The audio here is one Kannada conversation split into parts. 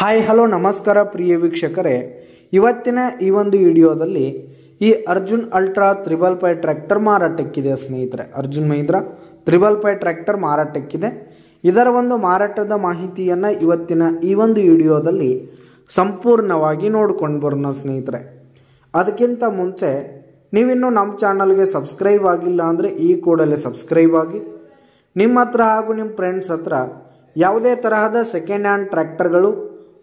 ಹಾಯ್ ಹಲೋ ನಮಸ್ಕಾರ ಪ್ರಿಯ ವೀಕ್ಷಕರೇ, ಇವತ್ತಿನ ಈ ಒಂದು ವಿಡಿಯೋದಲ್ಲಿ ಈ ಅರ್ಜುನ್ ಅಲ್ಟ್ರಾ 555 ಟ್ರ್ಯಾಕ್ಟರ್ ಮಾರಾಟಕ್ಕಿದೆ ಸ್ನೇಹಿತರೆ. ಅರ್ಜುನ್ ಮಹೀಂದ್ರಾ 555 ಟ್ರ್ಯಾಕ್ಟರ್ ಮಾರಾಟಕ್ಕಿದೆ. ಇದರ ಒಂದು ಮಾರಾಟದ ಮಾಹಿತಿಯನ್ನು ಇವತ್ತಿನ ಈ ಒಂದು ವಿಡಿಯೋದಲ್ಲಿ ಸಂಪೂರ್ಣವಾಗಿ ನೋಡ್ಕೊಂಡು ಬರೋಣ ಸ್ನೇಹಿತರೆ. ಅದಕ್ಕಿಂತ ಮುಂಚೆ ನೀವಿನ್ನೂ ನಮ್ಮ ಚಾನಲ್ಗೆ ಸಬ್ಸ್ಕ್ರೈಬ್ ಆಗಿಲ್ಲ ಅಂದರೆ ಈ ಕೂಡಲೇ ಸಬ್ಸ್ಕ್ರೈಬ್ ಆಗಿ. ನಿಮ್ಮ ಹತ್ರ ಹಾಗೂ ನಿಮ್ಮ ಫ್ರೆಂಡ್ಸ್ ಹತ್ರ ಯಾವುದೇ ತರಹದ ಸೆಕೆಂಡ್ ಹ್ಯಾಂಡ್ ಟ್ರ್ಯಾಕ್ಟರ್ಗಳು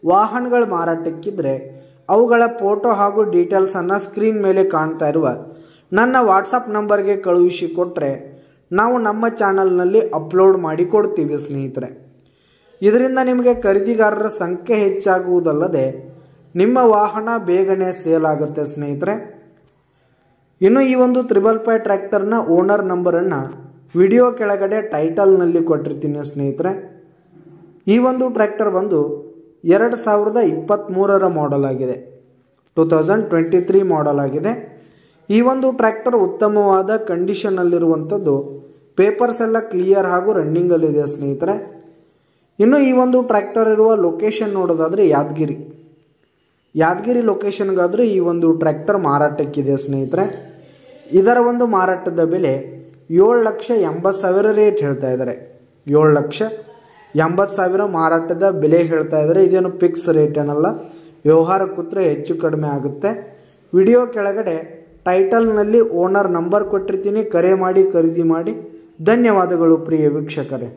ವಾಹನಗಳು ಮಾರಾಟಕ್ಕಿದ್ರೆ ಅವುಗಳ ಫೋಟೋ ಹಾಗೂ ಡೀಟೇಲ್ಸನ್ನು ಸ್ಕ್ರೀನ್ ಮೇಲೆ ಕಾಣ್ತಾ ಇರುವ ನನ್ನ ವಾಟ್ಸಪ್ ನಂಬರ್ಗೆ ಕಳುಹಿಸಿ ಕೊಟ್ಟರೆ ನಾವು ನಮ್ಮ ಚಾನಲ್ನಲ್ಲಿ ಅಪ್ಲೋಡ್ ಮಾಡಿ ಕೊಡ್ತೀವಿ ಸ್ನೇಹಿತರೆ. ಇದರಿಂದ ನಿಮಗೆ ಖರೀದಿಗಾರರ ಸಂಖ್ಯೆ ಹೆಚ್ಚಾಗುವುದಲ್ಲದೆ ನಿಮ್ಮ ವಾಹನ ಬೇಗನೆ ಸೇಲ್ ಆಗುತ್ತೆ ಸ್ನೇಹಿತರೆ. ಇನ್ನು ಈ ಒಂದು 555 ಟ್ರ್ಯಾಕ್ಟರ್ನ ಓನರ್ ನಂಬರನ್ನು ವಿಡಿಯೋ ಕೆಳಗಡೆ ಟೈಟಲ್ನಲ್ಲಿ ಕೊಟ್ಟಿರ್ತೀನಿ ಸ್ನೇಹಿತರೆ. ಈ ಒಂದು ಟ್ರ್ಯಾಕ್ಟರ್ ಬಂದು 2023 ಮಾಡೆಲ್ ಆಗಿದೆ, 2023 ಮಾಡೆಲ್ ಆಗಿದೆ. ಈ ಒಂದು ಟ್ರ್ಯಾಕ್ಟರ್ ಉತ್ತಮವಾದ ಕಂಡೀಷನ್ನಲ್ಲಿರುವಂಥದ್ದು, ಪೇಪರ್ಸ್ ಎಲ್ಲ ಕ್ಲಿಯರ್ ಹಾಗೂ ರನ್ನಿಂಗಲ್ಲಿದೆ ಸ್ನೇಹಿತರೆ. ಇನ್ನು ಈ ಒಂದು ಟ್ರ್ಯಾಕ್ಟರ್ ಇರುವ ಲೊಕೇಶನ್ ನೋಡೋದಾದರೆ ಯಾದಗಿರಿ ಲೊಕೇಶನ್ಗಾದರೆ ಈ ಒಂದು ಟ್ರ್ಯಾಕ್ಟರ್ ಮಾರಾಟಕ್ಕಿದೆ ಸ್ನೇಹಿತರೆ. ಇದರ ಒಂದು ಮಾರಾಟದ ಬೆಲೆ 7,80,000 ರೇಟ್ ಹೇಳ್ತಾ ಇದ್ದಾರೆ. 7,80,000 ಮಾರಾಟದ ಬೆಲೆ ಹೇಳ್ತಾ ಇದ್ದಾರೆ. ಇದೇನು ಫಿಕ್ಸ್ ರೇಟ್ ಏನಲ್ಲ, ವ್ಯವಹಾರ ಕೂತ್ರೆ ಹೆಚ್ಚು ಕಡಿಮೆ ಆಗುತ್ತೆ. ವಿಡಿಯೋ ಕೆಳಗಡೆ ಟೈಟಲ್ನಲ್ಲಿ ಓನರ್ ನಂಬರ್ ಕೊಟ್ಟಿರ್ತೀನಿ, ಕರೆ ಮಾಡಿ ಖರೀದಿ ಮಾಡಿ. ಧನ್ಯವಾದಗಳು ಪ್ರಿಯ ವೀಕ್ಷಕರೇ.